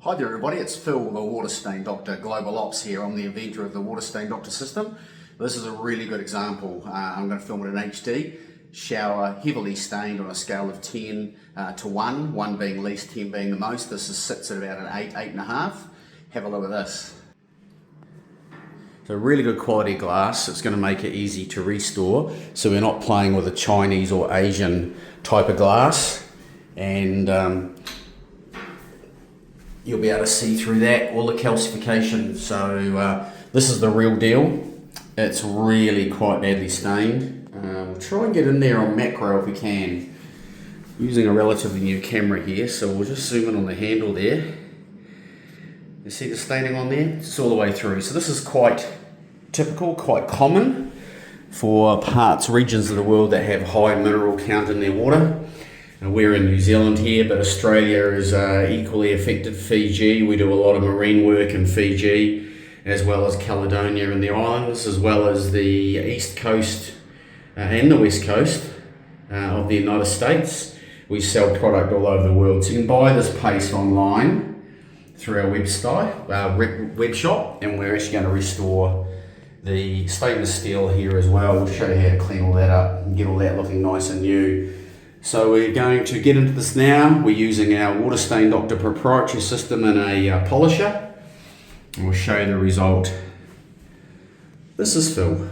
Hi there everybody, it's Phil, the Water Stain Doctor, Global Ops here. I'm the inventor of the Water Stain Doctor system. This is a really good example. I'm going to film it in HD. Shower heavily stained on a scale of 10 to 1, 1 being least, 10 being the most. This sits at about an 8, 8.5. Have a look at this. So really good quality glass. It's going to make it easy to restore. So we're not playing with a Chinese or Asian type of glass. And you'll be able to see through that all the calcification. So this is the real deal. It's really quite badly stained. We'll try and get in there on macro if we can, using a relatively new camera here. So we'll just zoom in on the handle there. You see the staining on there? It's all the way through. So this is quite typical, quite common for regions of the world that have high mineral count in their water. We're in New Zealand here, but Australia is equally affected. Fiji, we do a lot of marine work in Fiji, as well as Caledonia and the islands, as well as the east coast and the west coast of the United States. We sell product all over the world. So you can buy this paste online through our web shop, and we're actually going to restore the stainless steel here as well. We'll show you how to clean all that up and get all that looking nice and new. So we're going to get into this now. We're using our Water Stain Doctor proprietary system in a polisher, and we'll show you the result. This is Phil.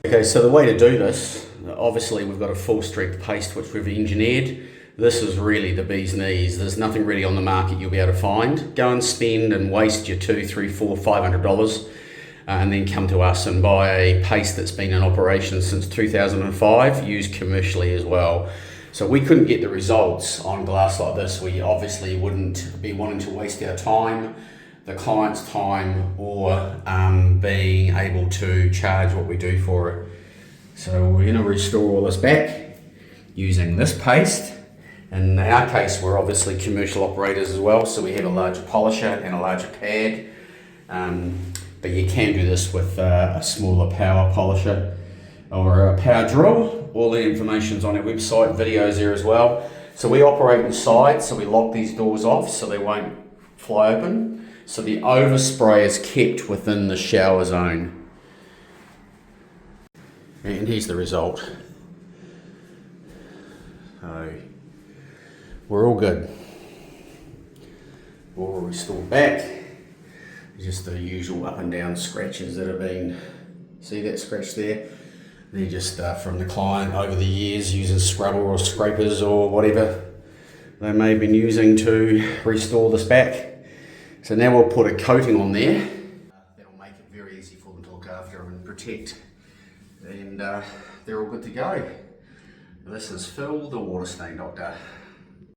Okay, so the way to do this, obviously we've got a full strength paste which we've engineered. This is really the bee's knees. There's nothing really on the market you'll be able to find. Go and spend and waste your $200, $300, $400, $500 and then come to us and buy a paste that's been in operation since 2005, used commercially as well. So we couldn't get the results on glass like this. We obviously wouldn't be wanting to waste our time, the client's time, or being able to charge what we do for it. So we're going to restore all this back using this paste. In our case, we're obviously commercial operators as well, so we have a larger polisher and a larger pad. But you can do this with a smaller power polisher or a power drill. All the information's on our website, videos there as well. So we operate inside, so we lock these doors off so they won't fly open. So the overspray is kept within the shower zone. And here's the result. So we're all good. All restored back. Just the usual up and down scratches that have been, see that scratch there? They're just from the client over the years using scrubber or scrapers or whatever they may have been using to restore this back. So now we'll put a coating on there. That'll make it very easy for them to look after and protect. And they're all good to go. This is Phil, the Water Stain Doctor.